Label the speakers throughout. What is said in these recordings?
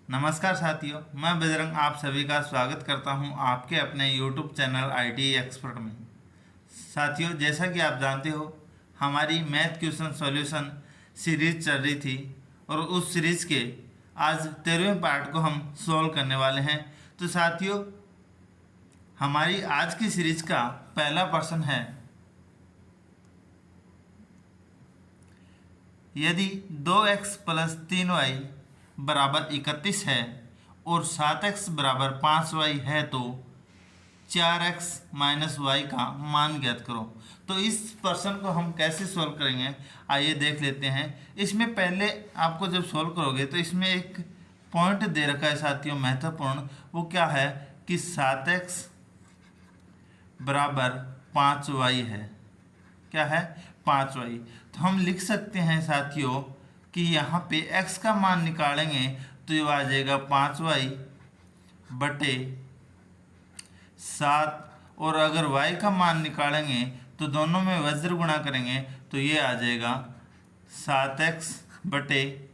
Speaker 1: नमस्कार साथियों, मैं बजरंग आप सभी का स्वागत करता हूं आपके अपने YouTube चैनल IT एक्सपर्ट में। साथियों, जैसा कि आप जानते हो, हमारी मैथ क्वेश्चन सॉल्यूशन सीरीज चल रही थी और उस सीरीज के आज 13वें पार्ट को हम सॉल्व करने वाले हैं। तो साथियों, हमारी आज की सीरीज का पहला प्रश्न है, यदि 2x प्लस 3y बराबर 31 है और 7x बराबर 5y है तो 4x माइनस वाई का मान ज्ञात करो। तो इस प्रश्न को हम कैसे सॉल्व करेंगे, आइए देख लेते हैं। इसमें पहले आपको जब सॉल्व करोगे तो इसमें एक पॉइंट दे रखा है साथियों महत्वपूर्ण, वो क्या है कि 7x बराबर 5y है। क्या है? 5y। तो हम लिख सकते हैं साथियों कि यहाँ पे x का मान निकालेंगे तो ये आ जाएगा 5y बटे 7, और अगर y का मान निकालेंगे तो दोनों में वज्र गुणा करेंगे तो ये आ जाएगा 7x बटे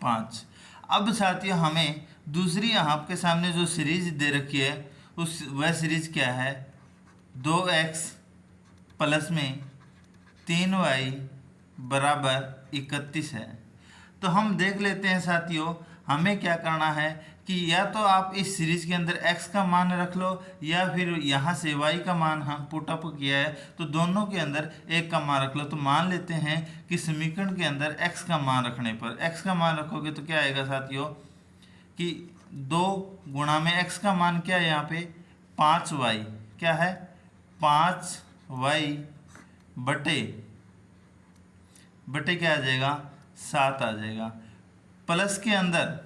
Speaker 1: 5। अब साथियों हमें दूसरी आपके सामने जो सीरीज दे रखी है वह सीरीज क्या है, 2x प्लस में 3y बराबर 31 है। तो हम देख लेते हैं साथियों, हमें क्या करना है कि या तो आप इस सीरीज के अंदर x का मान रख लो या फिर यहाँ से y का मान हम पुटअप किया है तो दोनों के अंदर एक का मान रख लो। तो मान लेते हैं कि समीकरण के अंदर x का मान रखने पर, x का मान रखोगे तो क्या आएगा साथियों कि 2 गुणा में x का मान क्या है यहाँ पे 5y, क्या है 5y बटे क्या आ जाएगा 7 आ जाएगा। प्लस के अंदर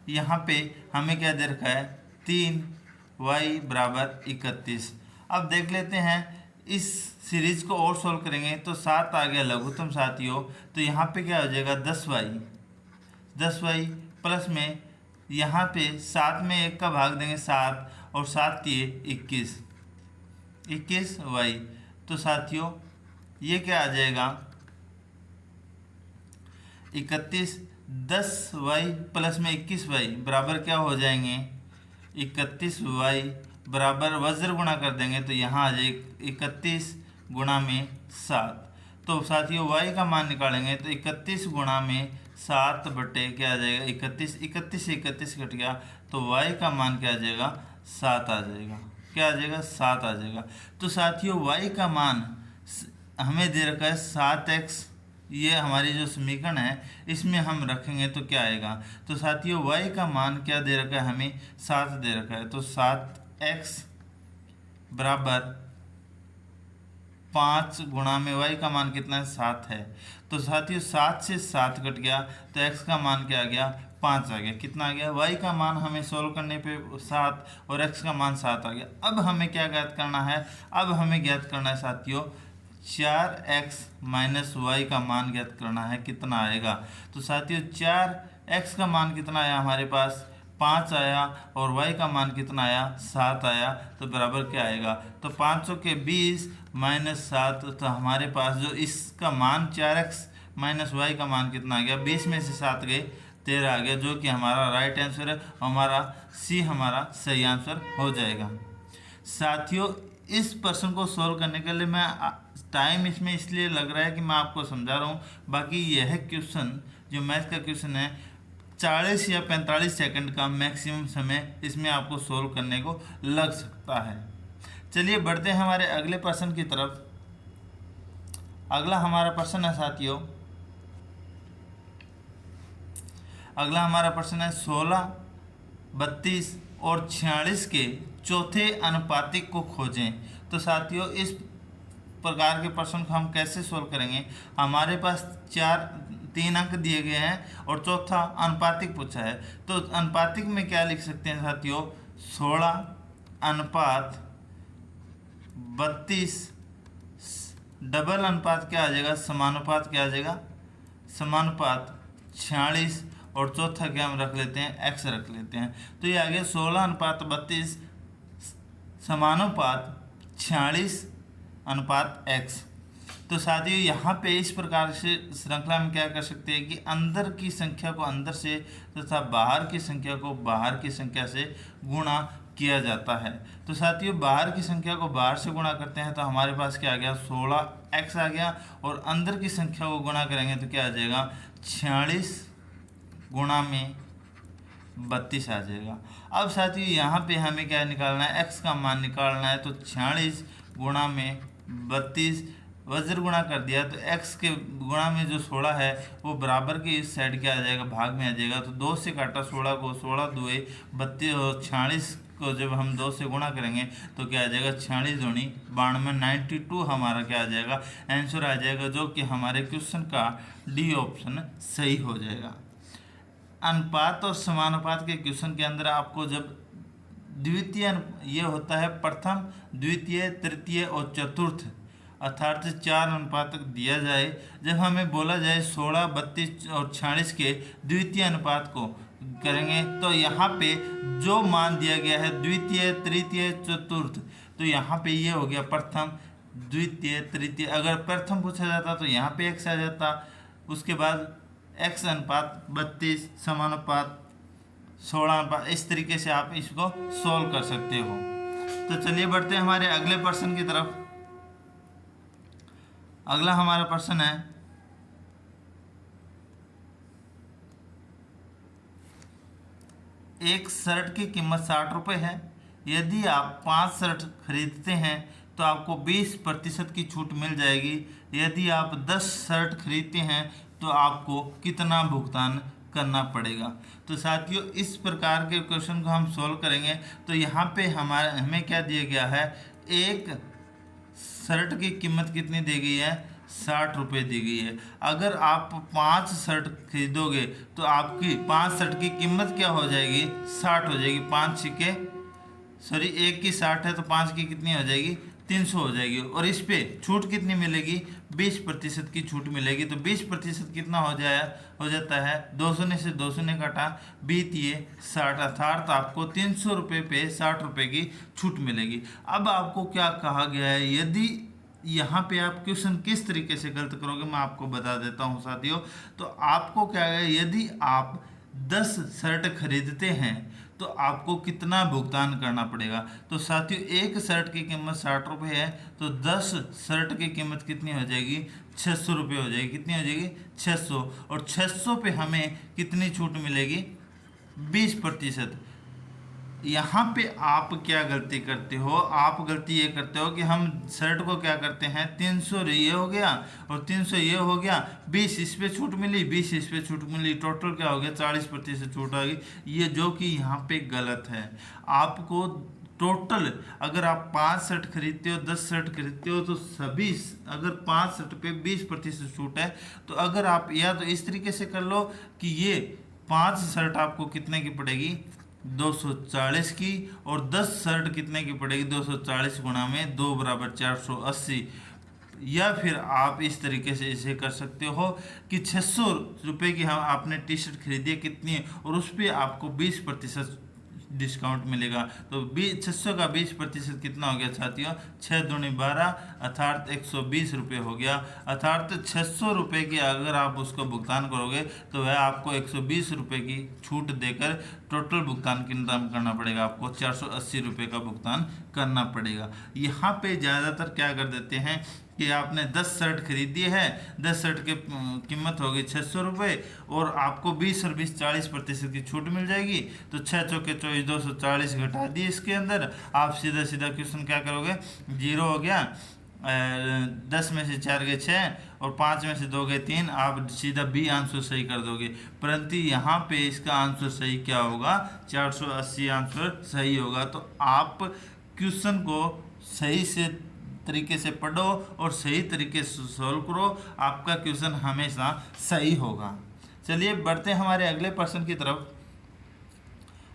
Speaker 1: यहाँ पे हमें क्या दे रखा है 3y बराबर 31। अब देख लेते हैं इस सीरीज को और सोल्व करेंगे तो 7 आ गया लघुत्तम साथियों, तो यहाँ पे क्या हो जाएगा 10y प्लस में यहाँ पे 7 में 1 का भाग देंगे 7 और 7 ये 21y। तो साथियों ये क्या आ जाएगा 31, 10y प्लस में 21y बराबर क्या हो जाएंगे 31y बराबर वज्र गुणा कर देंगे तो यहाँ आ जाएगा 31 गुणा में 7। तो साथियों y का मान निकालेंगे तो 31 गुणा में 7 बटे क्या आ जाएगा 31, 31 से 31 कट गया तो y का मान क्या आ जाएगा 7 आ जाएगा। क्या आ जाएगा 7 आ जाएगा। तो साथियों y का मान हमें दे रखा है 7x, ये हमारी जो समीकरण है इसमें हम रखेंगे तो क्या आएगा। तो साथियों y का मान क्या दे रखा है हमें 7 दे रखा है, तो 7x बराबर 5 गुणा में y का मान कितना है 7 है। तो साथियों 7 से 7 कट गया तो x का मान क्या आ गया 5 आ गया। कितना आ गया y का मान हमें सोल्व करने पे 7 और x का मान 7 आ गया। अब हमें क्या ज्ञात करना है, अब हमें ज्ञात करना है साथियों 4x माइनस वाई का मान ज्ञात करना है, कितना आएगा। तो साथियों 4x का मान कितना आया हमारे पास 5 आया और y का मान कितना आया 7 आया, तो बराबर क्या आएगा। तो 500 के 20 माइनस 7, तो हमारे पास जो इसका मान 4x माइनस वाई का मान कितना आ गया 20 में से 7 गए 13 आ गया, जो कि हमारा राइट आंसर है। हमारा सी हमारा सही आंसर हो जाएगा। साथियों इस प्रश्न को सॉल्व करने के लिए मैं टाइम इसमें इसलिए लग रहा है कि मैं आपको समझा रहा हूँ, बाकी यह क्वेश्चन जो मैथ का क्वेश्चन है 40 या 45 सेकंड का मैक्सिमम समय इसमें आपको सॉल्व करने को लग सकता है। चलिए बढ़ते हैं हमारे अगले प्रश्न की तरफ। अगला हमारा प्रश्न है साथियों, अगला हमारा प्रश्न है 16, 32 और 46 के चौथे अनुपातिक को खोजें। तो साथियों इस प्रकार के प्रश्न को हम कैसे सोल्व करेंगे, हमारे पास 3 अंक दिए गए हैं और चौथा अनुपातिक पूछा है। तो अनुपातिक में क्या लिख सकते हैं साथियों 16 अनुपात 32, डबल अनुपात क्या आ जाएगा समानुपात क्या आ जाएगा समानुपात 46, और चौथा क्या हम रख लेते हैं x रख लेते हैं। तो ये आ गया 16 अनुपात 32 समानुपात 46 अनुपात x। तो साथियों यहाँ पे इस प्रकार से श्रृंखला में क्या कर सकते हैं कि अंदर की संख्या को अंदर से तथा बाहर की संख्या को बाहर की संख्या से गुणा किया जाता है। तो साथियों बाहर की संख्या को बाहर से गुणा करते हैं तो हमारे पास क्या आ गया 16x आ गया, और अंदर की संख्या को गुणा करेंगे तो क्या आ जाएगा 46 गुणा में 32 आ जाएगा। अब साथियों यहाँ पे हमें क्या निकालना है, x का मान निकालना है। तो 46 गुणा में 32 वज्र गुणा कर दिया तो x के गुणा में जो 16 है वो बराबर के इस साइड क्या आ जाएगा, भाग में आ जाएगा। तो 2 से काटा 16 को, 16 दुए 32 और 46 को जब हम 2 से गुणा करेंगे तो क्या आ जाएगा 46 दूनी 92, 92 हमारा क्या आ जाएगा आंसर आ जाएगा, जो कि हमारे क्वेश्चन का डी ऑप्शन सही हो जाएगा। अनुपात और समानुपात के क्वेश्चन के अंदर आपको जब द्वितीय ये होता है प्रथम, द्वितीय, तृतीय और चतुर्थ अर्थात 4 अनुपात दिया जाए, जब हमें बोला जाए 16, 32 और 46 के द्वितीय अनुपात को करेंगे तो यहाँ पे जो मान दिया गया है द्वितीय, तृतीय, चतुर्थ, तो यहाँ पे ये हो गया प्रथम, द्वितीय, तृतीय। अगर प्रथम पूछा जाता तो यहाँ पे x आ जाता, उसके बाद x अनुपात 32 समानुपात 16 अनुपात, इस तरीके से आप इसको सोल्व कर सकते हो। तो चलिए बढ़ते हैं हमारे अगले प्रश्न की तरफ। अगला हमारा प्रश्न है एक शर्ट की कीमत 60 रुपये है। यदि आप 5 शर्ट खरीदते हैं तो आपको 20% की छूट मिल जाएगी। यदि आप 10 शर्ट खरीदते हैं तो आपको कितना भुगतान करना पड़ेगा। तो साथियों इस प्रकार के क्वेश्चन को हम सॉल्व करेंगे। तो यहाँ पे हमें क्या दिया गया है, एक शर्ट की कीमत कितनी दी गई है, 60 रुपये दी गई है। अगर आप 5 शर्ट खरीदोगे तो आपकी 5 शर्ट की कीमत क्या हो जाएगी, 60 हो जाएगी। 5 सिक्के सॉरी, एक की 60 है तो 5 की कितनी हो जाएगी, 300 हो जाएगी। और इस पे छूट कितनी मिलेगी, 20% की छूट मिलेगी। तो 20% कितना हो जाता है, 200 से 200 काटा, बीतिए 60 अर्थात आपको 300 रुपये पे 60 रुपये की छूट मिलेगी। अब आपको क्या कहा गया है, यदि यहाँ पे आप क्वेश्चन किस तरीके से गलत करोगे मैं आपको बता देता हूँ साथियों। तो आपको क्या है, यदि आप 10 शर्ट खरीदते हैं तो आपको कितना भुगतान करना पड़ेगा। तो साथियों एक शर्ट की कीमत 60 रुपये है तो 10 शर्ट की कीमत कितनी हो जाएगी, 600 रुपये हो जाएगी। कितनी हो जाएगी, 600। और 600 पे हमें कितनी छूट मिलेगी, 20%। यहाँ पे आप क्या गलती करते हो, आप गलती ये करते हो कि हम शर्ट को क्या करते हैं, 300 ये हो गया और 300 ये हो गया, 20 इस पे छूट मिली, 20 इस पे छूट मिली, टोटल क्या हो गया 40% छूट आ गई। ये जो कि यहाँ पे गलत है। आपको टोटल अगर आप 5 शर्ट खरीदते हो, 10 शर्ट खरीदते हो तो सभी अगर 5 शर्ट पे 20% छूट है तो अगर आप या तो इस तरीके से कर लो कि ये 5 शर्ट आपको कितने की पड़ेगी, 240 की, और 10 शर्ट कितने की पड़ेगी, 240 गुणा में 2 बराबर 480। या फिर आप इस तरीके से इसे कर सकते हो कि 600 रुपये की हम आपने टी शर्ट खरीदी है कितनी, और उस पर आपको 20% डिस्काउंट मिलेगा। तो 600 का 20% कितना हो गया साथियों, 6 दूनी 12 अर्थात 120 रुपये हो गया। अर्थात 600 रुपये की अगर आप उसको भुगतान करोगे तो वह आपको 120 रुपये की छूट देकर टोटल भुगतान कितना करना पड़ेगा, आपको 480 रुपये का भुगतान करना पड़ेगा। यहाँ पे ज़्यादातर क्या कर देते हैं कि आपने 10 शर्ट खरीदी है, 10 शर्ट की कीमत होगी 600 रुपये और आपको 20 और 20 40% की छूट मिल जाएगी। तो 6 चौके 24, 240 घटा दिए इसके अंदर। आप सीधा सीधा क्वेश्चन क्या करोगे, 0 हो गया, 10 में से 4 गए 6 और 5 में से 2 गए 3, आप सीधा बी आंसर सही कर दोगे। परंतु यहाँ पे इसका आंसर सही क्या होगा, 480 आंसर सही होगा। तो आप क्वेश्चन को सही से तरीके से पढ़ो और सही तरीके से सॉल्व करो, आपका क्वेश्चन हमेशा सही होगा। चलिए बढ़ते हैं हमारे अगले प्रश्न की तरफ।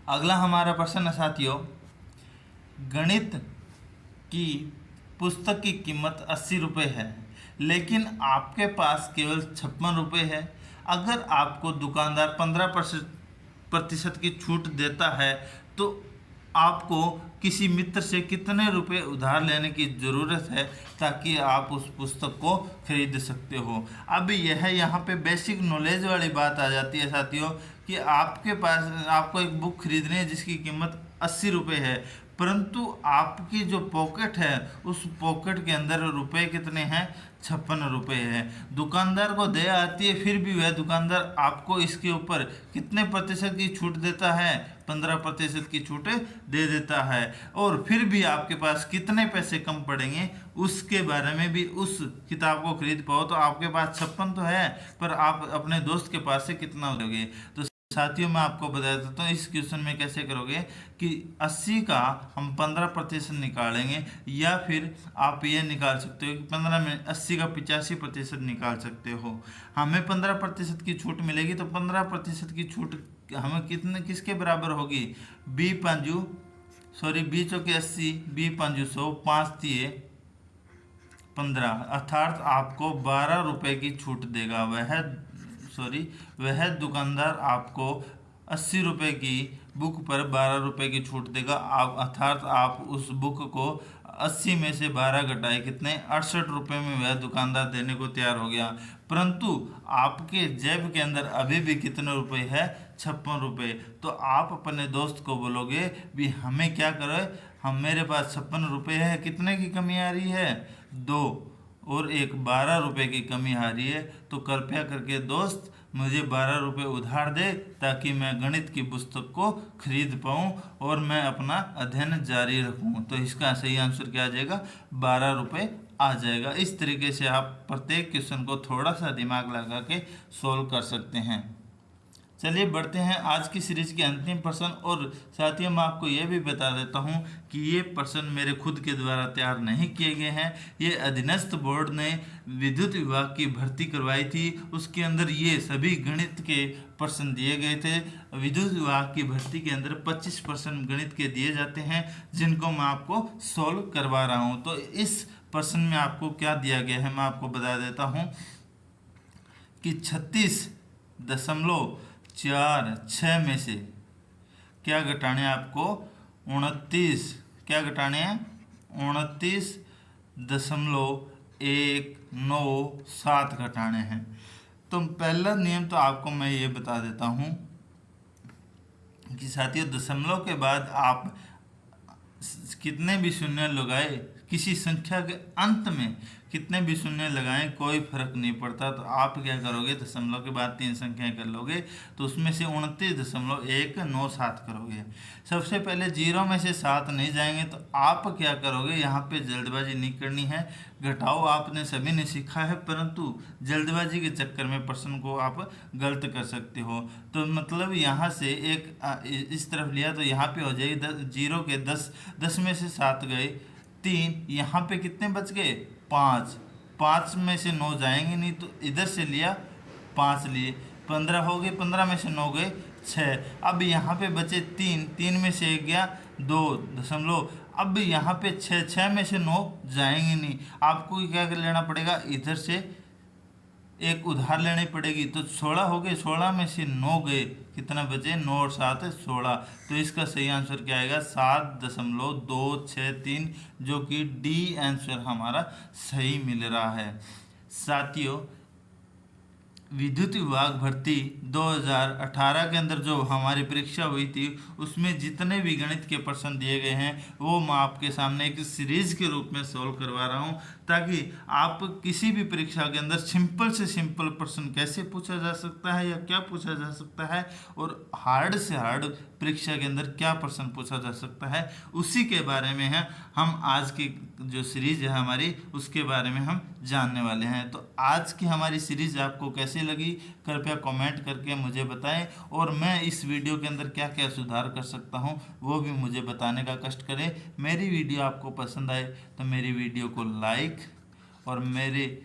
Speaker 1: अगला हमारा प्रश्न है साथियों, गणित की पुस्तक की कीमत 80 रुपये है लेकिन आपके पास केवल 56 रुपये है। अगर आपको दुकानदार 15% की छूट देता है तो आपको किसी मित्र से कितने रुपए उधार लेने की ज़रूरत है ताकि आप उस पुस्तक को खरीद सकते हो। अब यह यहाँ पे बेसिक नॉलेज वाली बात आ जाती है साथियों कि आपके पास आपको एक बुक खरीदनी है जिसकी कीमत 80 रुपये है, परंतु आपकी जो पॉकेट है उस पॉकेट के अंदर रुपए कितने हैं, 56 रुपये है। दुकानदार को दे आती है, फिर भी वह दुकानदार आपको इसके ऊपर कितने प्रतिशत की छूट देता है, 15% की छूट दे देता है। और फिर भी आपके पास कितने पैसे कम पड़ेंगे उसके बारे में भी उस किताब को खरीद पाओ। तो आपके पास 56 तो है, पर आप अपने दोस्त के पास से कितना दोगे। तो साथियों मैं आपको बता देता हूँ इस क्वेश्चन में कैसे करोगे कि 80 का हम 15% निकालेंगे, या फिर आप ये निकाल सकते हो कि 15 में 80 का 85% निकाल सकते हो। हमें 15% की छूट मिलेगी, तो 15% की छूट हमें किसके बराबर होगी, बी चौके 80, बी 100, 5 दिए 15, अर्थात आपको 12 रुपये की छूट देगा। वह दुकानदार आपको 80 रुपये की बुक पर 12 रुपये की छूट देगा। आप अर्थात आप उस बुक को 80 में से 12 घटाए कितने, 68 रुपये में वह दुकानदार देने को तैयार हो गया। परंतु आपके जेब के अंदर अभी भी कितने रुपए है, 56 रुपये। तो आप अपने दोस्त को बोलोगे भी हमें क्या करो, हम मेरे पास 56 रुपये है, कितने की कमी आ रही है, 2 और 1, 12 रुपये की कमी आ रही है। तो कृपया करके दोस्त मुझे 12 रुपये उधार दे ताकि मैं गणित की पुस्तक को खरीद पाऊँ और मैं अपना अध्ययन जारी रखूँ। तो इसका सही आंसर क्या आ जाएगा, 12 रुपये आ जाएगा। इस तरीके से आप प्रत्येक क्वेश्चन को थोड़ा सा दिमाग लगा के सोल्व कर सकते हैं। चलिए बढ़ते हैं आज की सीरीज के अंतिम प्रश्न। और साथियों मैं आपको यह भी बता देता हूं कि ये प्रश्न मेरे खुद के द्वारा तैयार नहीं किए गए हैं। ये अधीनस्थ बोर्ड ने विद्युत विभाग की भर्ती करवाई थी, उसके अंदर ये सभी गणित के प्रश्न दिए गए थे। विद्युत विभाग की भर्ती के अंदर 25% गणित के दिए जाते हैं जिनको मैं आपको सोल्व करवा रहा हूँ। तो इस प्रश्न में आपको क्या दिया गया है मैं आपको बता देता हूँ कि 36.46 में से क्या घटाने आपको, 29.197 घटाने हैं। तो पहला नियम तो आपको मैं ये बता देता हूँ कि साथियों दशमलव के बाद आप कितने भी शून्य लगाए, किसी संख्या के अंत में कितने भी शून्य लगाएं कोई फर्क नहीं पड़ता। तो आप क्या करोगे, दशमलव के बाद 3 संख्याएं कर लोगे तो उसमें से 29.197 करोगे। सबसे पहले 0 में से 7 नहीं जाएंगे तो आप क्या करोगे, यहाँ पे जल्दबाजी नहीं करनी है। घटाओ आपने सभी ने सीखा है, परंतु जल्दबाजी के चक्कर में प्रश्न को आप गलत कर सकते हो। तो मतलब यहाँ से एक इस तरफ लिया तो यहाँ पे हो जाएगी 0 के 10 में से 7 गए 3, यहाँ पे कितने बच गए 5 में से 9 जाएंगे नहीं तो इधर से लिया 5 लिए 15 हो गए, 15 में से 9 गए 6। अब यहाँ पे बचे 3 में से 1 गया 2 दशमलव। अब यहाँ पे 6 में से 9 जाएंगे नहीं, आपको क्या कर लेना पड़ेगा, इधर से एक उधार लेनी पड़ेगी। तो 16 हो गए, 16 में से 9 गए, कितना बचे 9 और 7 16। तो इसका सही आंसर क्या आएगा 7.263, जो कि डी आंसर हमारा सही मिल रहा है। साथियों विद्युत विभाग भर्ती 2018 के अंदर जो हमारी परीक्षा हुई थी उसमें जितने भी गणित के प्रश्न दिए गए हैं वो मैं आपके सामने एक सीरीज के रूप में सॉल्व करवा रहा हूं, ताकि आप किसी भी परीक्षा के अंदर सिंपल से सिंपल प्रश्न कैसे पूछा जा सकता है या क्या पूछा जा सकता है और हार्ड से हार्ड परीक्षा के अंदर क्या प्रश्न पूछा जा सकता है, उसी के बारे में है हम आज की जो सीरीज है हमारी उसके बारे में हम जानने वाले हैं। तो आज की हमारी सीरीज आपको कैसी लगी कृपया कमेंट करके मुझे बताएं, और मैं इस वीडियो के अंदर क्या क्या सुधार कर सकता हूं वो भी मुझे बताने का कष्ट करें। मेरी वीडियो आपको पसंद आए तो मेरी वीडियो को लाइक और मेरे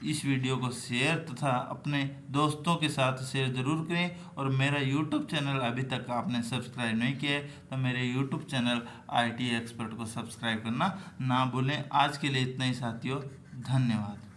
Speaker 1: इस वीडियो को शेयर तथा अपने दोस्तों के साथ शेयर ज़रूर करें। और मेरा यूट्यूब चैनल अभी तक आपने सब्सक्राइब नहीं किया है तो मेरे यूट्यूब चैनल IT एक्सपर्ट को सब्सक्राइब करना ना भूलें। आज के लिए इतना ही साथियों, धन्यवाद।